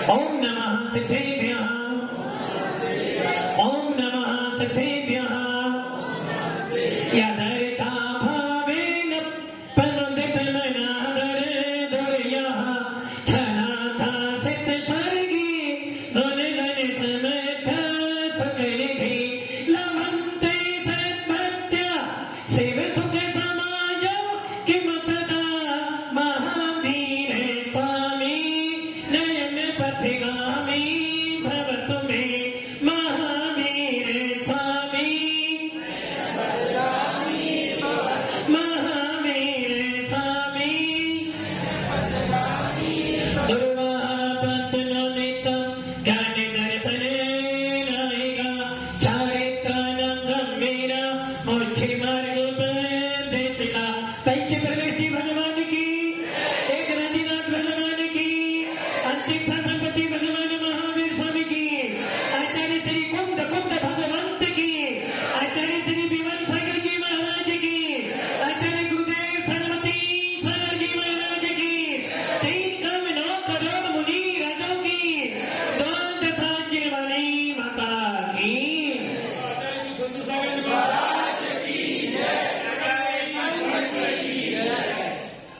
ओम नमः सिद्धेभ्यः, ओम नमः सिद्धेभ्यः। यदैता भावेन प्रमुदितमनादरदुर्यः छनाथा सिद्धस्वर्गी गुणगणसमर्थ सुकृतिभिः लभन्ते सद्भक्त्या शिवसुखसमाजं किं तदा महावीर स्वामी नयनपथिगामी भवतु मे महावीर स्वामी महावीर स्वामी दुर्वापत्तनोनितं ज्ञानदर्शनेनैका चारित्राणां गम्भीरा मोक्षमार्गोपदेशिका पंच प्रवेशी भगवान की एक राजीनाथ भगवान की अंतिम संपत्ति भगवान महावीर स्वामी की आचार्य श्री कुंद भगवंत की आचार्य श्री विमल सागर जी महाराज की आचार्य गुरुदेव सरस्वती सागर जी महाराज की 3 करोड़ मुनि राजों की द्वादश राज्य वाली माता की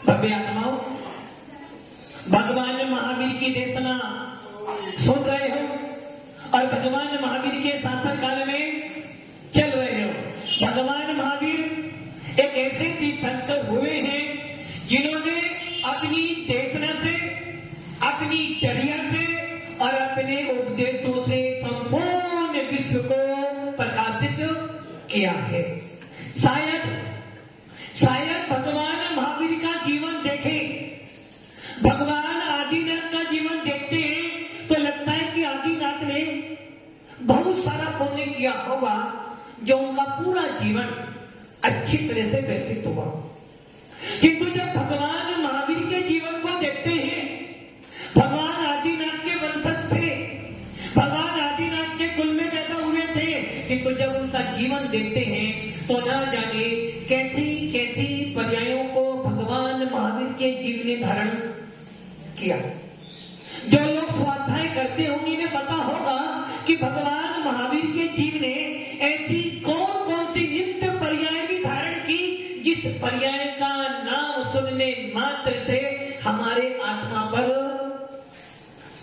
भव्य आत्माओं, भगवान महावीर की देशना सुन रहे हो और भगवान महावीर के शासन काल में चल रहे हो। भगवान महावीर एक ऐसे तीर्थंकर हुए हैं जिन्होंने अपनी देशना से, अपनी चर्या से और अपने उपदेशों से संपूर्ण विश्व को प्रकाशित किया है। शायद भगवान महावीर का जीवन देखें, भगवान आदिनाथ का जीवन देखते हैं तो लगता है कि आदिनाथ ने बहुत सारा पुण्य किया होगा जो उनका पूरा जीवन अच्छी तरह से व्यतीत हुआ। किंतु जब भगवान महावीर के जीवन को देखते हैं, भगवान आदिनाथ के वंशज थे, भगवान आदिनाथ के कुल में पैदा हुए थे, किंतु जब उनका जीवन देखते हैं तो ना जाने कैसी कैसी पर्यायों को भगवान महावीर के जीवन ने धारण किया। जो लोग स्वाध्याय करते होंगे उन्हें पता होगा कि भगवान महावीर के जीवन ने ऐसी कौन कौन सी नित्य पर्याय भी धारण की जिस पर्याय का नाम सुनने मात्र से हमारे आत्मा पर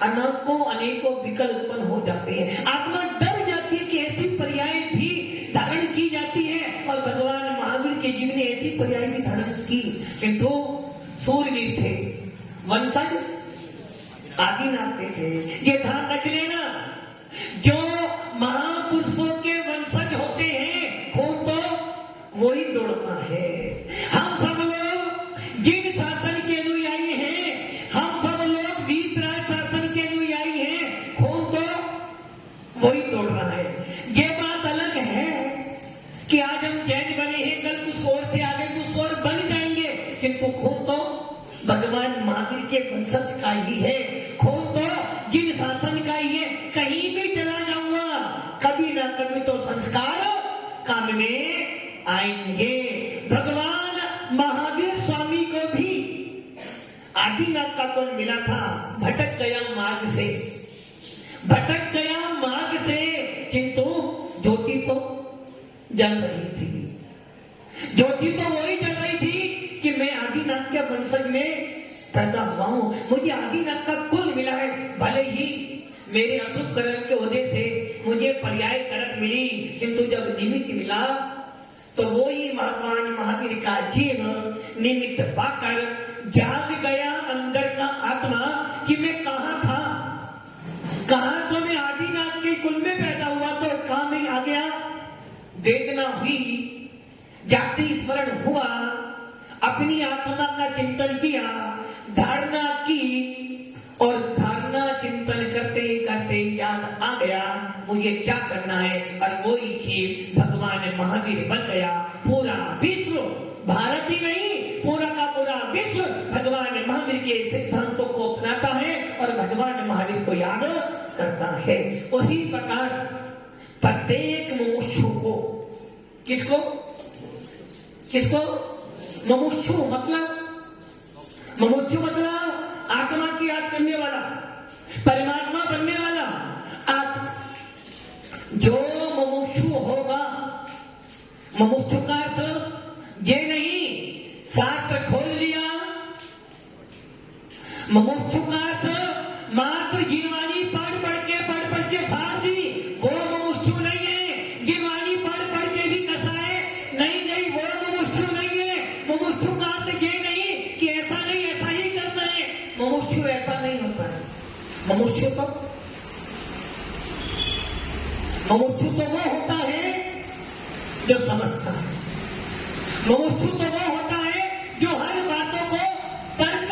अनेकों विकल्प उत्पन्न हो जाते हैं। आत्मा डर जाती है कि ऐसी पर्याय भी धारण की जाती है और भगवान महावीर के जीवन ने ऐसी पर्याय भी धारण की। किंतु सूर्यवीर थे, वंशज आदिनाथ थे। ये ध्यान रख लेना, जो महापुरुषों के वंशज होते हैं खून तो वही दौड़ता है। हम सब लोग जिन शासन के अनुयायी हैं, हम सब लोग वीतराज शासन के अनुयायी हैं, खून तो वही दौड़ रहा है। ये बात अलग है कि आज हम जैन बने हैं, कल कुछ और थे, आगे कुछ और बन जाएंगे, किंतु खून तो भगवान महावीर के वंशज का ही है। खून तो जिन शासन का ही है। कहीं भी चला जाऊंगा कभी ना कभी तो संस्कार काम में आएंगे। भगवान महावीर स्वामी को भी आदिनाथ का कुल मिला था, भटक गया मार्ग से, किंतु ज्योति तो जल रही थी। ज्योति तो वही जल रही थी कि मैं आदिनाथ के वंशज में पैदा हुआ हूं, मुझे आदिनाथ का कुल मिला है। भले ही मेरे अशुभ कर्म के वजह से मुझे पर्याय करक मिली, किंतु जब निमित्त मिला तो वो ही भगवान महावीर का जीवन निमित्त पाकर जाग गया अंदर का आत्मा कि मैं कहां था, कहां तो मैं आदिनाथ के कुल में पैदा हुआ तो कहां में आ गया। वेदना हुई, जाति स्मरण हुआ, अपनी आत्मा का चिंतन किया, धारणा की और धारणा चिंतन करते करते याद आ गया मुझे क्या करना है, और वही जीव भगवान महावीर बन गया। पूरा विश्व, भारत ही नहीं पूरा का पूरा विश्व भगवान महावीर के सिद्धांतों को अपनाता है और भगवान महावीर को याद करता है। उसी प्रकार प्रत्येक मुमुक्षु को, किसको मुमुक्षु मतलब आत्मा की याद करने वाला। परमात्मा बनने वाला। आप जो मुमुक्षु होगा, मुमुक्षु का अर्थ ये नहीं शास्त्र खोल लिया, मुमुक्षु का अर्थ मात्र गिनवानी पढ़ पढ़ के फाड़ दी, वो मुमुक्षु नहीं है। गिनवानी पढ़ के भी कसाए, नहीं वो मुमुक्षु नहीं है। मुमुक्षु का अर्थ ये नहीं कि ऐसा नहीं ऐसा ही करना है, मुमुक्षु ऐसा नहीं होता है। मुमुक्षु तो वो होता है जो समझता है। मुमुक्षु तो वो होता है जो हर बातों को तर्क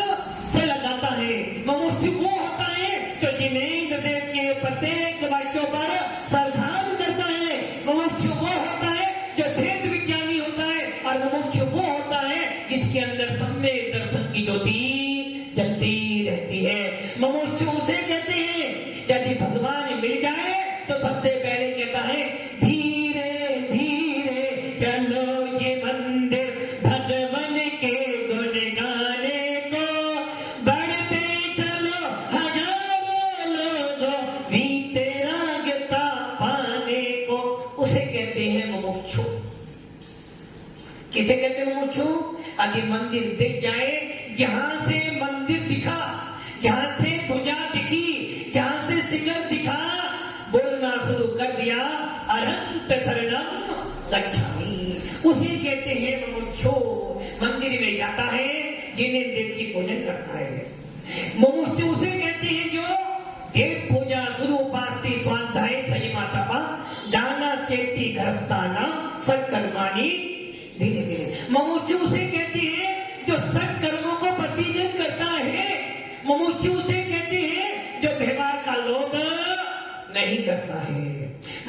से लगाता है। मुमुक्षु वो होता है जो जिनेन्द्र देव के प्रत्येक वाक्यों पर श्रद्धान करता है। मुमुक्षु वो होता है जो भेद विज्ञानी होता है, और मुमुक्षु वो होता है जिसके अंदर सम्यक दर्शन की ज्योति जलती रहती है। मुमुक्षु उसे कहते हैं यदि भगवान मिल जाए तो सबसे पहले कहता है धीरे धीरे चलो ये मंदिर भगवान के गुण गाने को, बढ़ते चलो हजारों लोगों वीतरागता पाने को। उसे कहते हैं मुमुक्षु। किसे कहते हैं मुमुक्षु? यदि मंदिर दिख जाए, जहां से मंदिर दिखा, जहां से ध्वजा दिखी, जहां से शिखर दिखा, बोलना शुरू कर दिया अनंत शरणम गच्छामि। उसे कहते हैं मुमुक्षु। मंदिर में जाता है, जिन्हें देव की पूजन करता है। मुमुक्षु उसे कहते हैं जो देव पूजा गुरु उपासना स्वाध्याय संयमा तपा दाना चेती घरस्थाना सत्कर्माणि धीरे धीरे। मुमुक्षु उसे कहते हैं जो सत्कर्मों को प्रतिदिन करता है। मुमुक्षु उसे कहते हैं जो व्यवहार का लोभ नहीं करता है।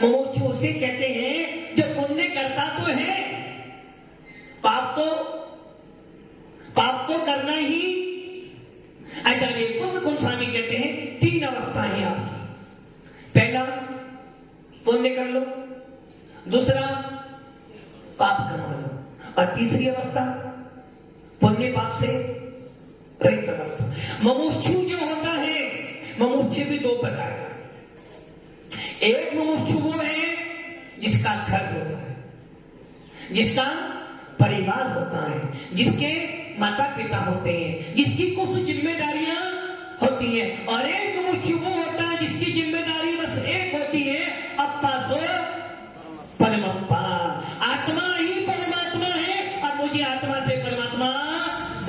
मुमुक्षु उसे कहते हैं जो पुण्य करता तो है, पाप तो करना ही। आचार्य कुंद स्वामी कहते हैं 3 अवस्थाएं हैं आपकी। पहला पुण्य कर लो, दूसरा पाप कमा लो, और तीसरी अवस्था पुण्य पाप से रहित अवस्था। मुमुक्षु जो होता है, मुमुक्षु भी 2 प्रकार का। एक मुमुक्षु वो है जिसका घर होता है, जिसका परिवार होता है, जिसके माता पिता होते हैं, जिसकी कुछ जिम्मेदारियां होती हैं। और एक मुमुक्षु वो होता है जिसकी जिम्मेदारी बस एक होती है, अप्पा सो परमप्पा। आत्मा ही परमात्मा है और मुझे आत्मा से परमात्मा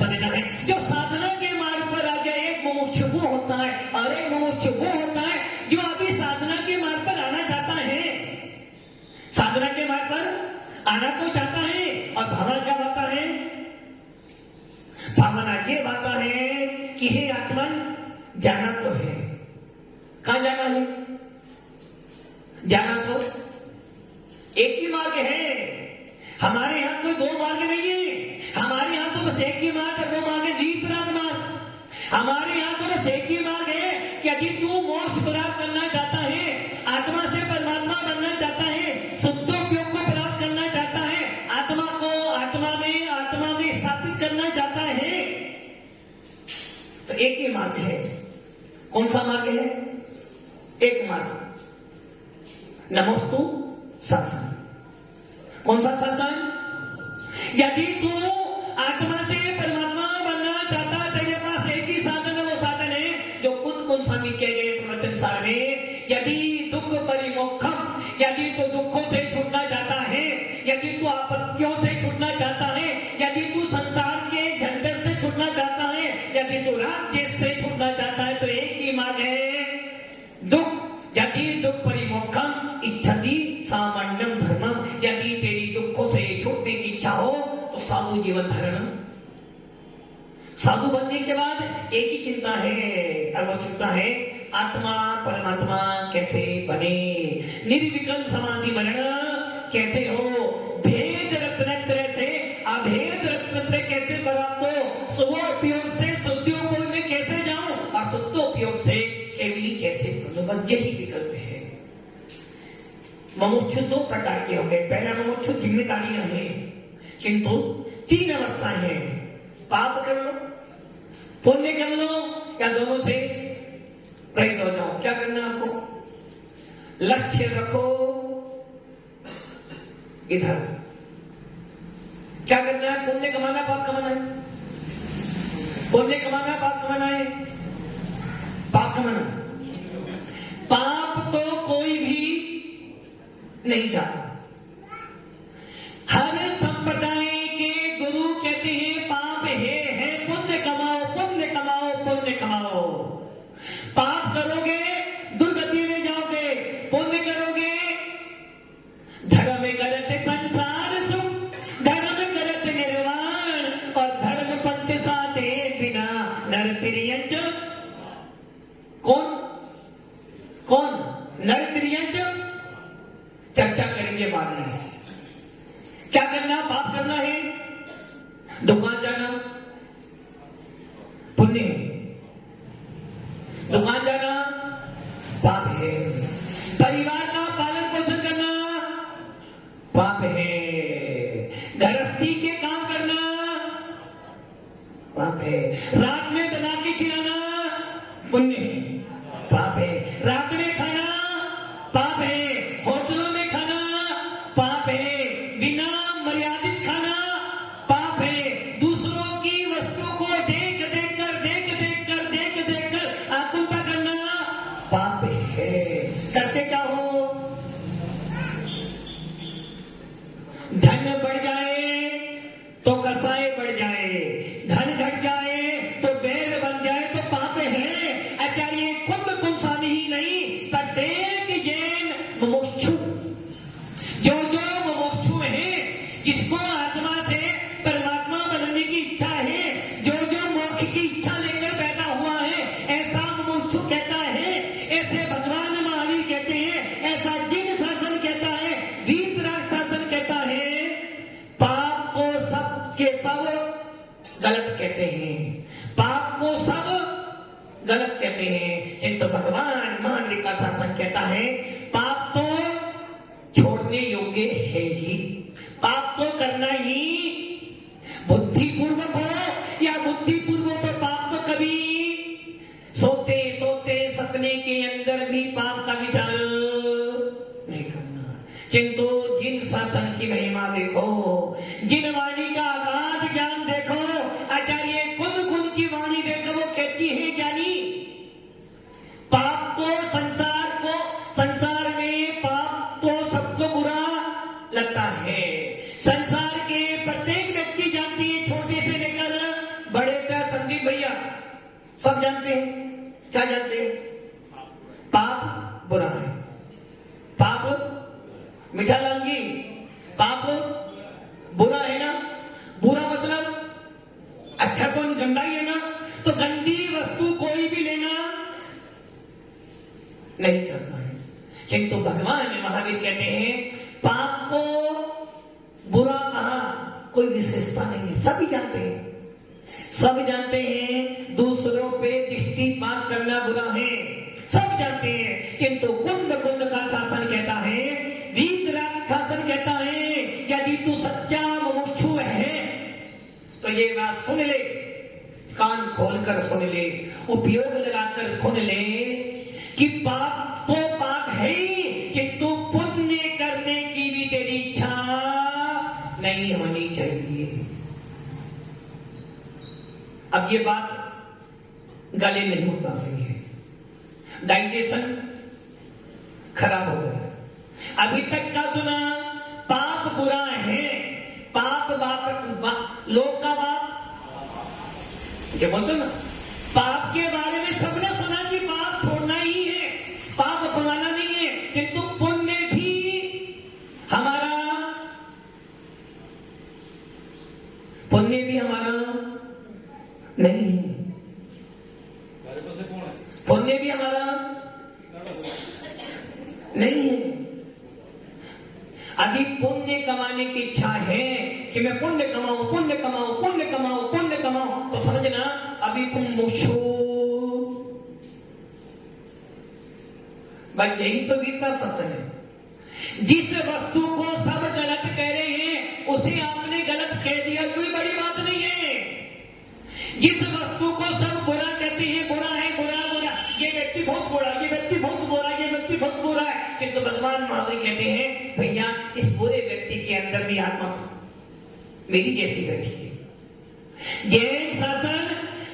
बनना है। जो साधना के मार्ग पर आ गया, एक मुमुक्षु वो होता है, और एक मुमुक्षु वो होता है जो अभी साधना के मार्ग पर आना चाहता है। साधना के मार्ग पर आना तो चाहता है, और भावना क्या होता है? भावना ये बाता है कि हे आत्मन, जाना तो है। कहां जाना है? जाना तो एक ही मार्ग है। हमारे यहां कोई 2 मार्ग नहीं है। हमारे यहां तो बस एक ही मार्ग है, वो मार्ग है वीतराग मार्ग। हमारे यहां तो बस एक ही मार्ग है कि यदि तू मोक्ष प्राप्त करना चाहता है, आत्मा से परमात्मा बनना चाहता है, शुद्धोपयोग को प्राप्त करना चाहता है, आत्मा को आत्मा में स्थापित करना चाहता है, तो एक ही मार्ग है। कौन सा मार्ग है? एक मार्ग, नमोस्तु सत्संग। कौन सा सत्संग? यदि तू आत्मा से परमात्मा बनना चाहता है, तेरे पास एक ही साधन है। वो साधन है जो कुंद स्वामी कह गए प्रवचन सार में, यदि दुख परिमोक्षम, यदि तू दुखों से छूटना चाहता है, यदि तू आपत्तियों से छूटना चाहता है, यदि तू संसार के झंझट से छूटना चाहता है, यदि तू राग देश से छूटना चाहता है, तो एक ही मार्ग है दुख। यदि दुख परिमोक्षम इच्छति सामान्यम धर्मम। यदि तेरी दुखों से छूटने की इच्छा हो तो साधु जीवन धारण। साधु बनने के बाद एक ही चिंता है, और वो चिंता है आत्मा परमात्मा कैसे बने, निर्विकल्प समाधि मरण कैसे हो, भेद रत्नत्रय से अभेद रत्नत्रय कैसे प्राप्त हो, स्वोपयोग से शुद्धोपयोग में कैसे जाऊं, और शुद्धोपयोग से केवली कैसे बनो। बस यही विकल्प है। मुमुक्षु 2 प्रकार के हो गए। पहला मुमुक्षु जिम्मेदारियां हैं, किंतु 3 अवस्थाएं हैं। पाप कर लो, पुण्य कर लो, या दोनों से रहित हो जाओ। क्या करना है आपको? लक्ष्य रखो इधर। क्या करना है? पुण्य कमाना, पाप कमाना है? पुण्य कमाना, पाप कमाना है? पाप कमाना। पाप तो कोई भी नहीं चाहता। हर संप्रदाय के गुरु कहते हैं पाप है पुण्य कमाओ, पुण्य कमाओ, पुण्य कमाओ। पाप करोगे दुर्गति में जाओगे, पुण्य करोगे धर्म करते संसार सुख, धर्म करते निर्वाण, और धर्म पंथ साथे बिना नर तिर्यंच। कौन कौन नर तिर्यंच? चर्चा करेंगे बाद में। क्या करना? पाप करना है। दुकान जाना पुण्य है, दुकान जाना पाप है। परिवार का पालन पोषण करना पाप है। गृहस्थी के काम करना पाप है। रात में बना के खिलाना पुण्य है, पाप है। रात में खाना पाप है। होटलों में खाना पाप है। बिना मर्यादित खाना पाप है। दूसरों की वस्तु को देख देख कर आकुलता करना पाप है। करते क्या हो? धन बढ़ जाए तो कसाई बढ़ जाए, धन घट जाए तो बैल बन जाए तो पाप है। आचार्य खुद कुंसानी ही नहीं, प्रत्येक जैन मुमुक्षु जो मुमुक्षु है, जिसको आत्मा से परमात्मा बनने की इच्छा है, जो मोक्ष की इच्छा लेकर पैदा हुआ है, ऐसा मुमुक्षु कहता है, ऐसे भगवान महावीर कहते हैं, ऐसा जिन शासन कहता है, वीतराग शासन कहता है। पाप को सब के सब गलत कहते हैं, पाप को सब गलत कहते हैं, किंतु भगवान महावीर का शासन कहता है पाप तो छोड़ने योग्य है ही। पाप तो करना ही, बुद्धिपूर्वक हो या बुद्धिपूर्वक हो, पाप तो कभी सोते सोते सपने के अंदर भी पाप का विचार नहीं करना। किंतु जिन शासन की महिमा देखो, जिन वाणी का अगाध ज्ञान देखो, आचार्य खुद की वाणी देखो, वो कहती है ज्ञानी पाप को संसार में पाप तो सबको बुरा लगता है। संसार के प्रत्येक व्यक्ति जानती है, छोटे से लेकर बड़े तक। संदीप भैया सब जानते हैं। क्या जानते हैं? पाप बुरा है। पाप मिठालाल जी, पाप बुरा है ना? बुरा मतलब अच्छा कौन? गंदा ही है ना? तो गंदी वस्तु कोई भी लेना नहीं करना है। किंतु भगवान महावीर कहते हैं पाप को बुरा कहा कोई विशेषता नहीं है, सभी जानते हैं, सब जानते हैं। दूसरों पे दृष्टिपात करना बुरा है, सब जानते हैं। किंतु कुंद का शासन कहता है, वीतराग शासन कहता है, यदि तू सच्चा मुमुक्षु है तो ये बात सुन ले, कान खोलकर सुन ले, उपयोग लगाकर सुन ले कि पाप तो पाप है ही, किंतु पुण्य करने की भी तेरी इच्छा नहीं होनी चाहिए। अब ये बात गले नहीं उतर रही है, डाइजेशन खराब हो गया। अभी तक क्या सुना? पाप बुरा है, पाप लोग का बाप, जो बोलते ना, पाप के बारे में सबने सुना कि पाप छोड़ना ही है, पाप अपनाना नहीं है। किंतु पुण्य भी हमारा नहीं है, पुण्य भी हमारा नहीं है। यदि पुण्य कमाने की इच्छा है कि मैं पुण्य कमाऊं, पुण्य कमाऊं, पुण्य कमाऊं, पुण्य कमाऊं, तो समझना अभी तुम मुक्षु। भाई यही तो गीता शासन है। जिस वस्तु को सब गलत कह रहे हैं उसे आपने गलत कह दिया, कोई बड़ी बात नहीं है। जिस वस्तु को सब बुरा कहते हैं, बुरा है, बुरा बुरा, ये व्यक्ति व्यक्ति बहुत बुरा है, ये व्यक्ति बहुत बुरा है, ये व्यक्ति बहुत बुरा है। किंतु भगवान महावीर कहते हैं भैया इस बुरे व्यक्ति के अंदर भी आत्मा मेरी जैसी बैठी है। जैन शासन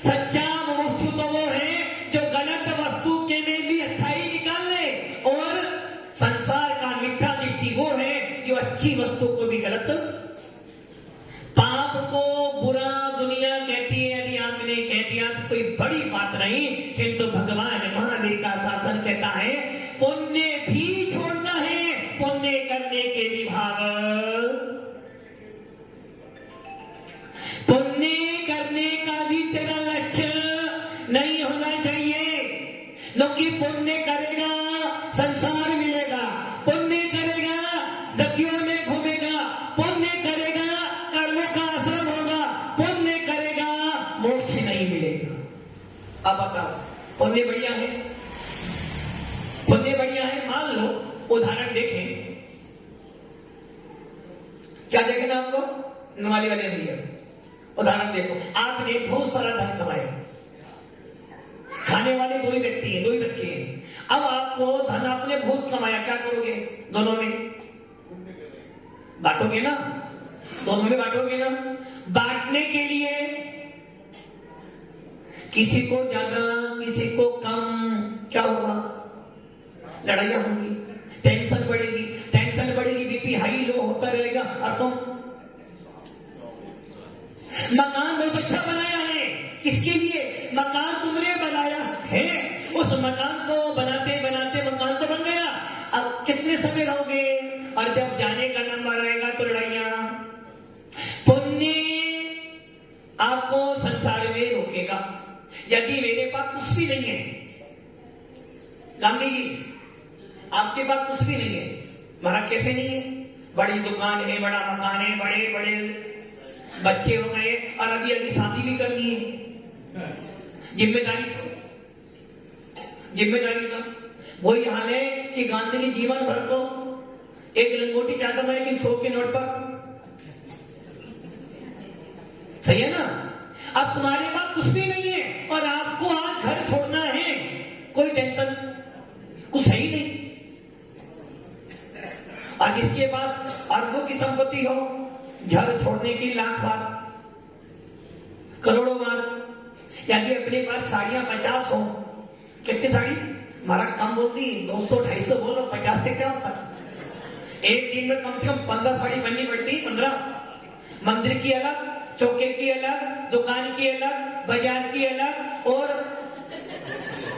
सच्चा मुमुक्षु तो वो है जो गलत वस्तु के में भी अच्छाई निकाल ले, और संसार का मिथ्या दृष्टि वो है जो अच्छी वस्तु को भी गलत। पाप को बुरा दुनिया कहती है, यदि आपने कह दिया तो कोई बड़ी बात नहीं, किंतु भगवान महावीर का शासन कहता है पुण्य भी छोड़ना है, पुण्य करने के विभाग। पुण्य करने का भी तेरा लक्ष्य नहीं होना चाहिए, क्योंकि पुण्य करेगा संसार मिलेगा, पुण्य करेगा नदियों में घूमेगा, पुण्य करेगा कर्मों का आश्रम होगा, पुण्य करेगा मोक्ष नहीं मिलेगा। अब बताओ पुण्य बढ़िया है, पुण्य बढ़िया है। मान लो उदाहरण देखें, क्या देखना आपको, नवाली वाले भैया उदाहरण देखो। आपने बहुत सारा धन कमाया, खाने वाले दो ही व्यक्ति हैं, दो ही बच्चे हैं। अब आपको धन आपने बहुत कमाया, क्या करोगे? दोनों में बांटोगे ना, दोनों में बांटोगे ना। बांटने के लिए किसी को ज्यादा किसी को कम, क्या होगा? लड़ाइयां होंगी, टेंशन बढ़ेगी, टेंशन बढ़ेगी, बीपी हाई लो होता रहेगा। और तुम मकान बहुत अच्छा बनाया है, किसके लिए? मकान तुमने बनाया है, उस मकान को बनाते बनाते मकान तो बन गया, अब कितने समय रहोगे? और जब जाने का नंबर आएगा तो लड़ाइयां। पुण्य आपको संसार में रोकेगा। यदि मेरे पास कुछ भी नहीं है, गांधी जी आपके पास कुछ भी नहीं है, महाराज कैसे नहीं है? बड़ी दुकान है, बड़ा मकान है, बड़े बड़े बच्चे हो गए, और अभी अभी शादी भी करनी है, जिम्मेदारी तो वही हाल है कि गांधी जी जीवन भर तो एक लंगोटी चाहता मैं, लेकिन 100 के नोट पर। सही है ना? अब तुम्हारे पास कुछ भी नहीं है और आपको आज घर छोड़ना है, कोई टेंशन कुछ है ही नहीं। और जिसके पास अरबों की संपत्ति हो, घर छोड़ने की लाख बार, करोड़ों बार। यदि अपने पास साड़ियां 50 हो, कितनी साड़ी? हमारा कम बोलती 200-250 बोलो, 50 से क्या होता? एक दिन में कम से कम 15 साड़ी बननी पड़ती, 15। मंदिर की अलग, चौके की अलग, दुकान की अलग, बाजार की अलग, और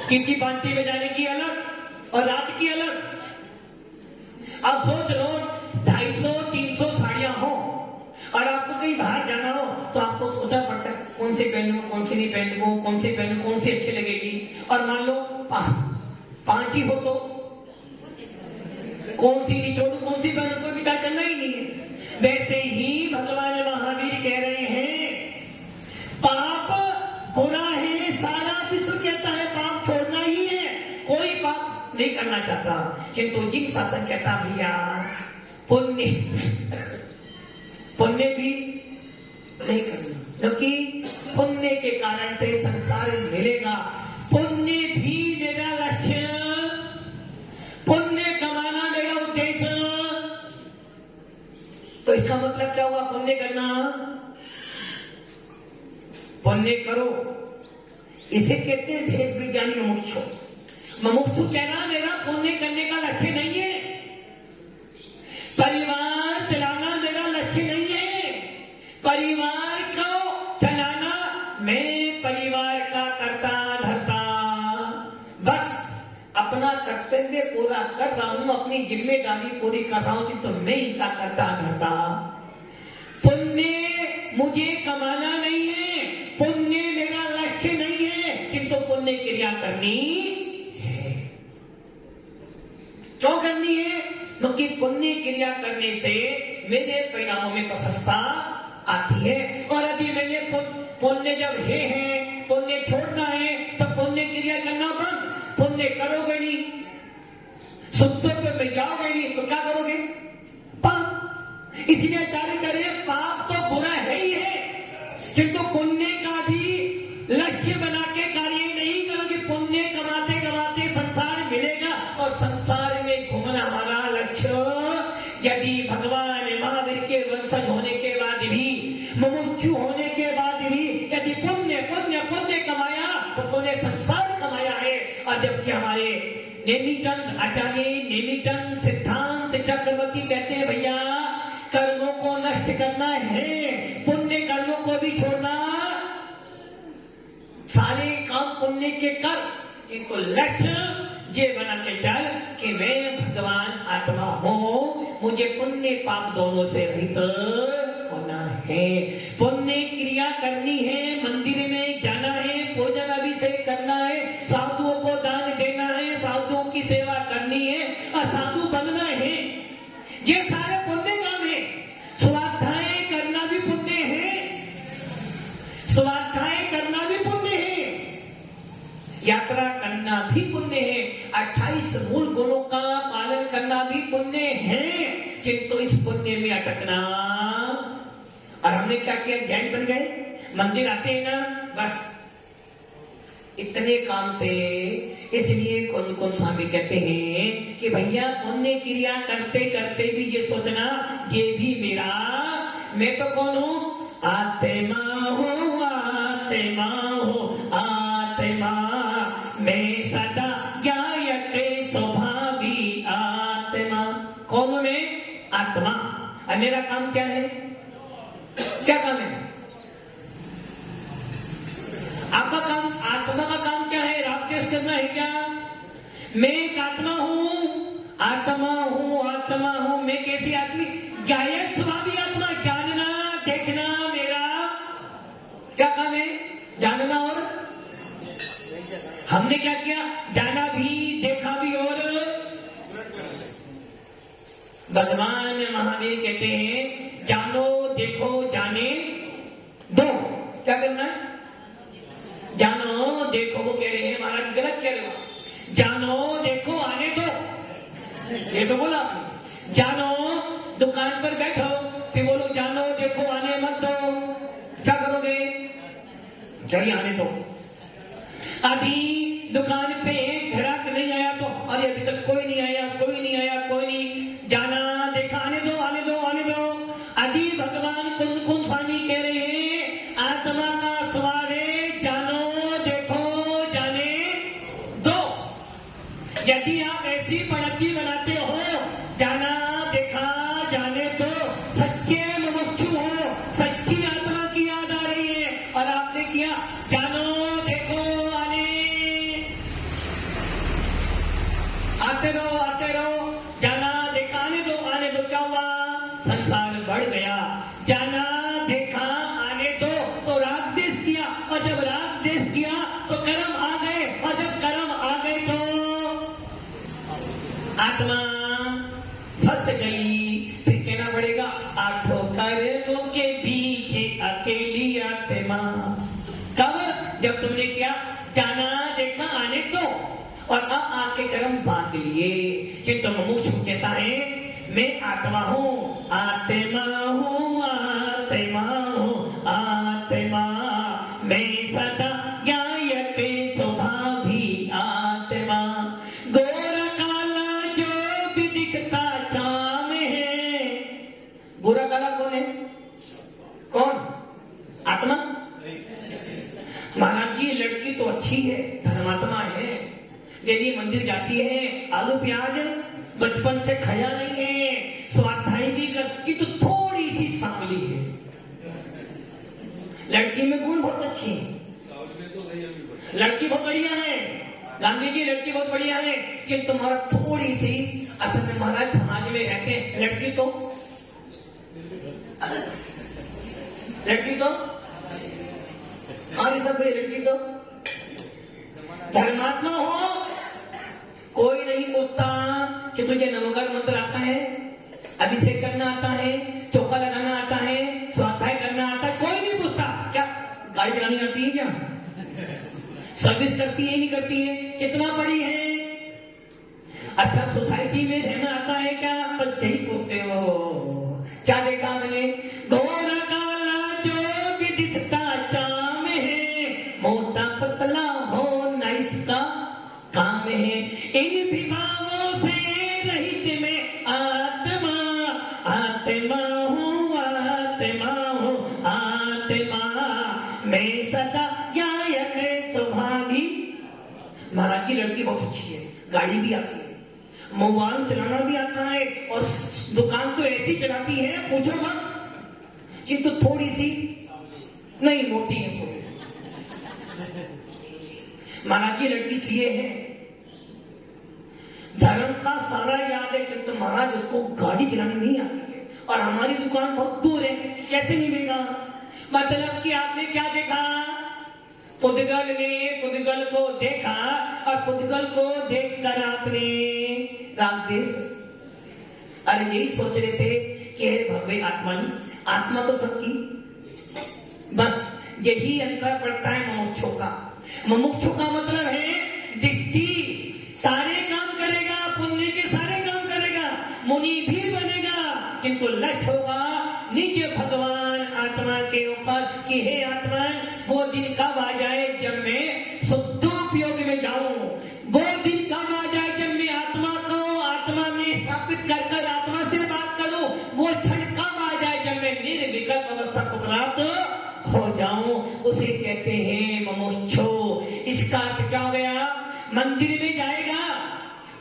किसी पार्टी में जाने की अलग, और रात की अलग। अब सोच लो 250-300 साड़ियां हो और आपको कहीं बाहर जाना हो तो आपको सोचना पड़ता है कौन सी पहनूं, कौन सी नहीं पहनूं, कौन सी पहनूं, कौन सी अच्छी लगेगी। और मान लो 5 ही हो तो कौन सी निचोड़ू, कौन सी पहनूं, कोई विचार करना ही नहीं है। वैसे ही भगवान महावीर कह रहे हैं पाप बुरा है, सारा विश्व कहता है पाप छोड़ना ही है, कोई पाप नहीं करना चाहता, किंतु जिन शासन कहता भैया पुण्य भी नहीं करना, क्योंकि पुण्य के कारण से संसार मिलेगा। पुण्य भी मेरा लक्ष्य, पुण्य कमाना मेरा उद्देश्य। तो इसका मतलब क्या हुआ? पुण्य करना, पुण्य करो, इसे कहते हैं भेद विज्ञानी मुमुक्षु। मुमुक्षु कहना मेरा पुण्य करने का लक्ष्य नहीं है, परिवार चलाना मेरा लक्ष्य नहीं है, परिवार को चलाना मैं परिवार का करता धरता, बस अपना कर्तव्य पूरा कर रहा हूं, अपनी जिम्मेदारी पूरी कर रहा हूं, तो मैं इनका करता धरता। पुण्य मुझे कमाना नहीं है, पुण्य मेरा लक्ष्य नहीं है, किंतु पुण्य क्रिया करनी है। क्यों करनी है? क्योंकि पुण्य क्रिया करने से मेरे परिणामों में प्रशंसा आती है। और यदि मैंने पुण्य जब है पुण्य छोड़ना है तो पुण्य क्रिया करना बंद, पुण्य करोगे नहीं, सुबह पे में जाओगे नहीं तो क्या करोगे? पाप। इसलिए आचार्य करें पाप तो बुरा है ही है, किंतु पुण्य का भी लक्ष्य बना के कार्य नहीं करोगे। पुण्य कमाते कमाते के हमारे नेमीचंद आचार्य नेमीचंद सिद्धांत चक्रवर्ती कहते हैं भैया कर्मों को नष्ट करना है, पुण्य कर्मों को भी छोड़ना, सारे काम पुण्य के कर, इनको लक्ष्य ये बना के चल कि मैं भगवान आत्मा हूं, मुझे पुण्य पाप दोनों से रहित होना है, पुण्य क्रिया करनी है, मंदिर में जाना है, भोजन अभिषेक करना है, साधुओं को दान देना है, साधुओं की सेवा करनी है और साधु बनना है। ये सारे पुण्य काम है। स्वाध्याय करना भी पुण्य है, स्वाध्याय करना भी पुण्य है, यात्रा करना भी पुण्य है, 28 मूल गुणों का पालन करना भी पुण्य है, किंतु इस पुण्य में अटकना। और हमने क्या किया, जैन बन गए, मंदिर आते हैं ना बस इतने काम से। इसलिए कौन कौन स्वामी कहते हैं कि भैया पुण्य क्रिया करते करते भी ये सोचना ये भी मेरा, मैं तो कौन हूं, आत्मा हूं, आत्मा हूं, आत्मा, मैं सदा ज्ञायते स्वभावी आत्मा। कौन हूं मैं, आत्मा। और मेरा काम क्या है, क्या काम है, आपका काम, आत्मा का काम क्या है, रागद्वेष करना है क्या। मैं एक आत्मा हूं, आत्मा हूं, आत्मा हूं, मैं कैसी आदमी, ज्ञायत स्वभावी आत्मा, जानना देखना मेरा क्या काम है, जानना। और हमने क्या किया, जाना भी देखा भी और भगवान महावीर कहते हैं जानो देखो जाने दो। क्या करना है, जानो देखो, वो कह रहे हैं महाराज गलत कह रहे हो, जानो देखो आने दो, ये तो बोला आपने। जानो दुकान पर बैठो, फिर बोलो जानो देखो आने मत दो, क्या करोगे, चलिए आने दो। अभी दुकान पे ग्राहक नहीं आया तो अरे अभी तक कोई नहीं आया, कोई नहीं आया, कोई नहीं, जाना देखा आने दो, आने दो, आने दो। अभी भगवान कुंद कुंद स्वामी कह रहे हैं आत्मा का स्वभाव है जानो देखो जाने दो। यदि आप ऐसी पद्धति बनाते हो जाना देखा जाने दो, सच्चे मुमुक्षु हो, सच्ची आत्मा की याद आ रही है और आपने किया जानो देखो आने, आते रहो, जाना देखा आने दो, क्या हुआ, संसार बढ़ गया। जाना देखा आने दो तो राग देश किया, और जब राग देश किया तो कर्म आ गए, और जब कर्म आ गए तो आत्मा फंस गई। फिर कहना पड़ेगा आठों कर्मों के पीछे अकेली आत्मा। कब, जब तुमने किया जाना देखा आने दो और आके कर्म बांध लिए कि तुम मुमुक्षु कहता है मैं आत्मा हूं, आत्मा हूं, आत्मा हूं, आत्मा, मैं सदा ज्ञायते स्वभावी आत्मा। गोरा काला जो भी दिखता चाम है, गोरा काला कौन है, कौन, आत्मा। महाराज जी लड़की तो अच्छी है, धर्मात्मा है, यदि मंदिर जाती है, आलू प्याज बचपन से खाया नहीं है, स्वाध्याय भी करती तो थोड़ी सी सांवली है, लड़की में गुण बहुत अच्छी है, लड़की बहुत बढ़िया है, गांधी जी लड़की बहुत बढ़िया है, कि तुम्हारा थोड़ी सी, असल में महाराज समाज में रहते हैं लड़की तो और सब लड़की तो धर्मात्मा हो, कोई नहीं पूछता कि तुझे नमस्कार मंत्र आता है, अभिषेक करना आता है, चौका लगाना आता है, स्वाध्याय करना आता है, कोई नहीं पूछता। क्या गाड़ी चलानी आती है, क्या सर्विस करती है, नहीं करती है, कितना बड़ी है, अच्छा सोसाइटी में रहना आता है क्या, बस यही पूछते हो। क्या देखा मैंने, गोरा काला जो भी दिखता चाम है, मोटा पतला हो न इसका काम है, इन विभावों से रहित में आत्मा, आत्मा हूँ, आत्मा हूँ, आत्मा, मैं सदा ज्ञायते स्वभावी। महाराज की लड़की बहुत अच्छी है, गाड़ी भी आती है, मोबाइल चलाना भी आता है, और दुकान तो ऐसी चलाती है पूछो मत, किंतु थोड़ी सी नहीं, मोटी है थोड़ी सी। महाराज की लड़की सीए है, धर्म का सारा याद है, किंतु महाराज उसको गाड़ी चलानी नहीं आती है, और हमारी दुकान बहुत दूर है, कैसे मिलेगा? मतलब कि आपने क्या देखा? पुद्गल ने पुद्गल को देखा, और पुद्गल को देखकर आपने रामदेश, अरे यही सोच रहे थे कि हे भव्य आत्मा, आत्मा तो सबकी, बस यही अंतर पड़ता है मुमुक्षु का। मुमुक्षु का मतलब है दृष्टि सारे काम करेगा, पुण्य के सारे काम करेगा, मुनि भी बनेगा, किंतु लक्ष्य होगा निज भगवान आत्मा के ऊपर कि हे आत्मा, वो दिन कब आ जाए जब मैं शुद्धोपयोग में जाऊं, वो दिन कब आ जाए जब मैं आत्मा को आत्मा में स्थापित कर आत्मा से बात करूं, वो क्षण कब आ जाए जब मैं निर्विकल्प अवस्था को प्राप्त हो जाऊं, उसे कहते हैं मुमुक्षु। इसका अर्थ क्या हो गया? मंदिर में जाएगा,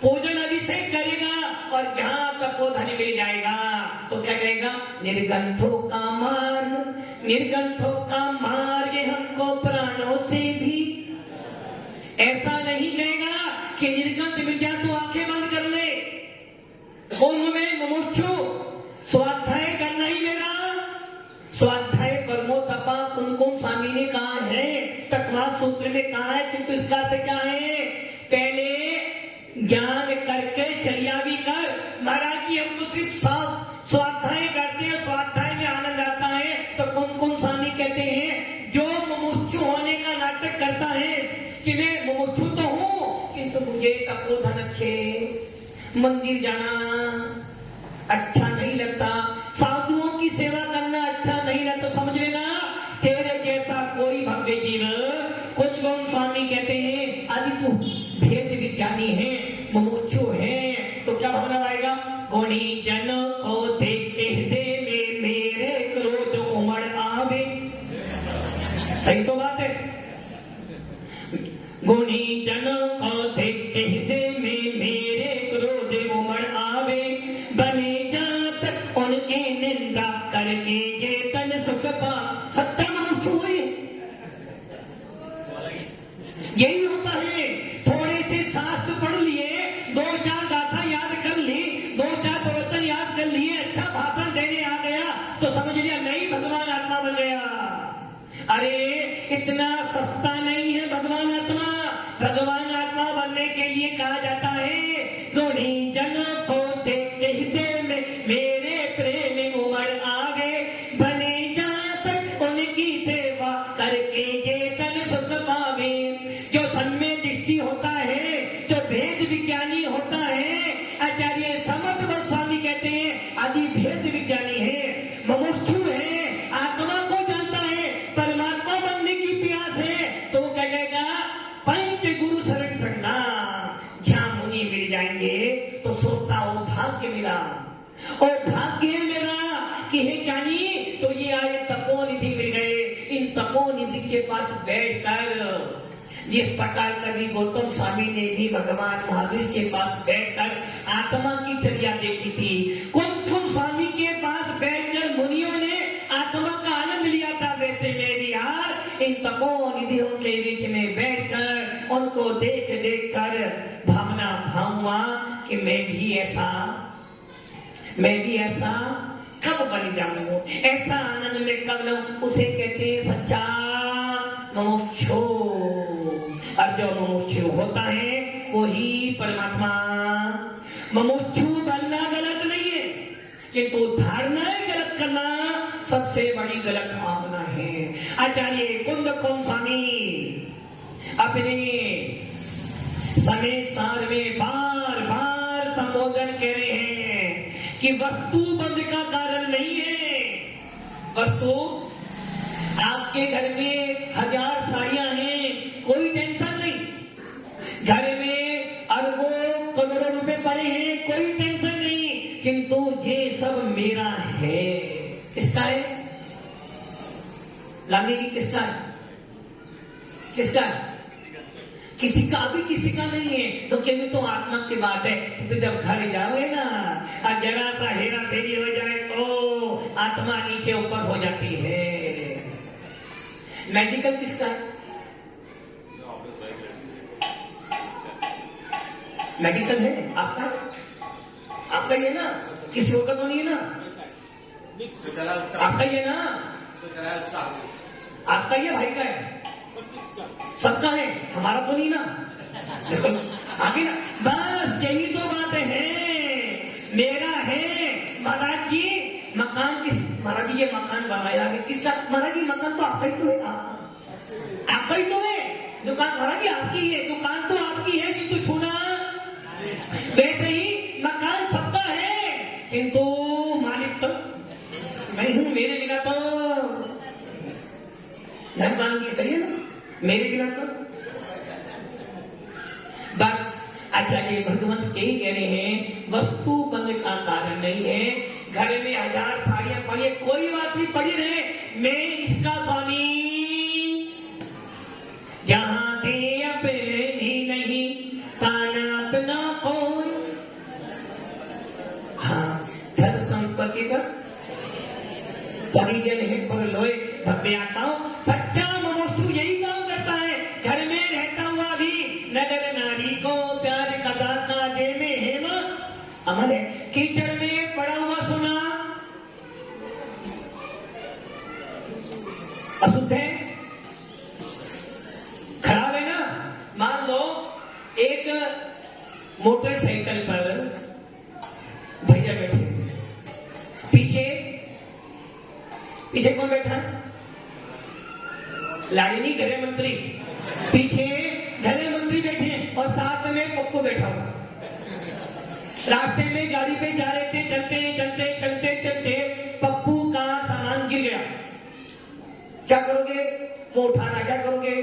पूजन अभिषेक करेगा, और जहां तपोधन मिल जाएगा तो क्या कहेगा? निर्गंथों का मार्ग, निर्गंथों का मार्ग हमको प्राणों से भी, ऐसा नहीं कहेगा कि निर्गंथ मिल जाए तो आंखें बंद कर ले। में मुमुक्षु स्वाध्याय करना ही मेरा स्वाध्याय परमो तपा कुमकुम स्वामी ने कहा है, तत्वा सूत्र में कहा है, किंतु इसका अर्थ क्या है? पहले ज्ञान करके चर्या भी कर। महाराज जी हम तो सिर्फ स्वाध्याय करते हैं, स्वाध्याय में आनंद आता है, तो कुमकुम स्वामी कहते हैं जो मुमुक्षु होने का नाटक करता है कि मैं मुमुक्षु तो हूं, किंतु मुझे तपोधन अच्छे, मंदिर जाना अच्छा नहीं लगता, साधुओं की सेवा करना अच्छा नहीं लगता, समझ लेना तेरे जैसा कोई भव्य जीव। कुंजगोम स्वामी कहते हैं आदि तू भेद विज्ञानी है, मुमुक्षु है, तो क्या भावना आएगा? गुणी जन को देखते हृदय में मेरे क्रोध उमड़ आवे। सही तो बात है। गुणी जन को देखते हृदय में मेरे क्रोध उमड़ आवे, बने जात उनकी निंदा करके ये तन सुख पा। सत्य मनुष्य हुए यही होता है। थोड़े से शास्त्र पढ़ लिए, दो चार गाथा याद कर ली, दो चार प्रवचन याद कर लिए, अच्छा भाषण देने आ गया तो समझ लिया नहीं भगवान आत्मा बन गया। अरे इतना सस्ता नहीं है भगवान आत्मा। भगवान आत्मा बनने के लिए कहा जाता है गुणी जन को देखते हृदय में मेरे प्रेम उमड़ आगे, बने जात उनकी सेवा करके ये तन सुख पावे। जो सम्य दृष्टि होता है, जो भेद विज्ञानी होता है, आचार्य समर्थ गोस्वामी कहते हैं आदि भेद विज्ञानी है, मुमुक्षु है, आत्मा को जानता है, परमात्मा बनने की प्यास है, तो वो कहेगा पंच गुरु शरण शरणा। जहां मुनि मिल जाएंगे तो सोचता ओ भाग्य मेरा, ओ भाग्य मेरा कि हे ज्ञानी तो ये आए तपोनिधि मिल गए। इन तपोनिधि के पास बैठकर जिस प्रकार कभी गौतम स्वामी ने भी भगवान महावीर के पास बैठकर आत्मा की चर्या देखी थी, कुंकुम स्वामी के पास बैठकर मुनियों ने आत्मा का आनंद लिया था, वैसे मैं भी आज इन तपोनिधियों के बीच में बैठकर उनको देख देख कर भावना भाऊंगा कि मैं भी ऐसा कब बन जाऊं, ऐसा आनंद में कब लूं। उसे कहते हैं सच्चा मुमुक्षु। और जो मुमुक्षु होता है वही परमात्मा। मुमुक्षु बनना गलत नहीं है, किंतु धारणाएं गलत करना सबसे बड़ी गलत भावना है। आचार्य कुंजगोम स्वामी अपने समय सार में बार बार संबोधन कर रहे हैं कि वस्तु बंध का कारण नहीं है। वस्तु आपके घर में 1000 साड़ियां हैं, कोई टेंशन नहीं। घर में अरबों करोड़ों रुपए पड़े हैं, कोई टेंशन नहीं, किंतु ये सब मेरा है। किसका है? गांधी जी किसका है? किसका है? किसी का अभी किसी का नहीं है, तो केवल तो आत्मा की बात है। तो जब घर जाओगे ना और जरा सा हेरा फेरी हो जाए तो आत्मा नीचे ऊपर हो जाती है। मेडिकल किसका है? मेडिकल है आपका? आपका ये ना, किसी और का तो नहीं है ना? आपका ये ना? आपका ये भाई का है? सबका है, हमारा तो नहीं ना। देखो आगे ना, बस यही तो बातें हैं। मेरा है महाराज जी मकान, किस महाराज जी ये मकान बनाया है किसका? महाराज जी मकान तो आपका ही तो है, आपका ही तो है। दुकान महाराज जी आपकी है, दुकान तो आपकी है किंतु छूना वैसे ही मकान सबका है, किंतु मालिक तो मैं हूं। मेरे बिना तो धर्म की सही है ना, मेरे बिना तो बस। अच्छा ये भगवान यही कह रहे हैं, वस्तु बंद का कारण नहीं है। घर में 1000 साड़ियां पड़ी, कोई बात नहीं, पड़ी रहे, मैं इसका स्वामी। जहां दे अपनी नहीं ताना अपना कोई। हाँ, धन संपत्ति पर परिजन है पर लोए भव्य आत्माओं। सच्चा मनुष्य यही काम करता है, घर में रहता हुआ भी नगर नारी को प्यार कदा का दे में हेम अमल है। कीचड़ में पड़ा हुआ सुना अशुद्ध है, खराब है ना। मान लो एक मोटरसाइकिल पर भैया बैठे, पीछे कौन बैठा है? लाड़िनी गृह मंत्री, पीछे गृह मंत्री बैठे और साथ में पप्पू बैठा हुआ। रास्ते में गाड़ी पे जा रहे थे, चलते चलते चलते चलते पप्पू का सामान गिर गया। क्या करोगे? वो उठाना, क्या करोगे?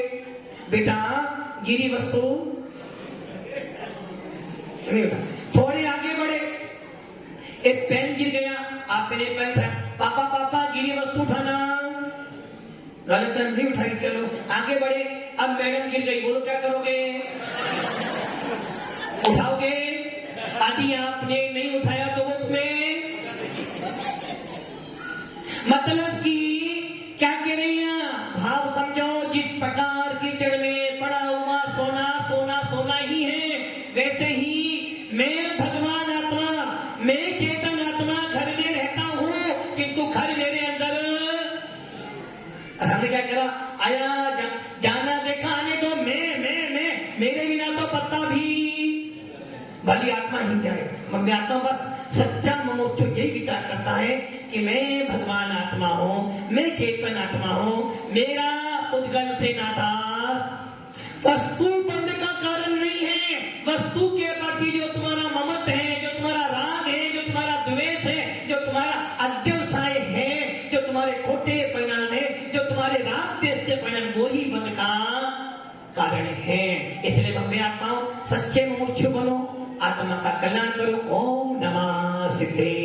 बेटा गिरी वस्तु नहीं उठा। थोड़े आगे बढ़े, एक पेन गिर गया, आपने पेन उठाया, पापा पापा गिरी वस्तु उठाना। गलत है, नहीं उठाई, चलो आगे बढ़े। अब मैडम गिर गई, बोलो क्या करोगे? उठाओगे? आदि आपने नहीं उठाया तो उसमें मतलब कि क्या कह रही हैं? भाव समझो, जिस प्रकार कीचड़ में पड़ा हुआ सोना सोना सोना ही है, वैसे ही मैं भगवान आत्मा, मैं चेतन आत्मा घर में रहता हूं, किंतु घर मेरे अंदर। हमने क्या करा? आया जाना देखा, आने दो, मैं मेरे बिना तो पत्ता भी भली आत्मा ही क्या है। मम्मी आत्मा बस सच्चा मनुष्य यही विचार करता है कि मैं भगवान आत्मा हूं, मैं चेतन आत्मा हूं, मेरा उद्गल से नाता वस्तु बंद का कारण नहीं है। वस्तु के प्रति जो तुम्हारा ममत है, जो तुम्हारा राग है, जो तुम्हारा द्वेष है, जो तुम्हारा अध्यवसाय है, जो तुम्हारे खोटे परिणाम है, जो तुम्हारे राग द्वेष के परिणाम, वो ही बंद का कारण है। इसलिए मम्मी आत्माओं सच्चे मनुष्य बनो, आत्मा का कल्याण करो। ओम नमः शिवाय।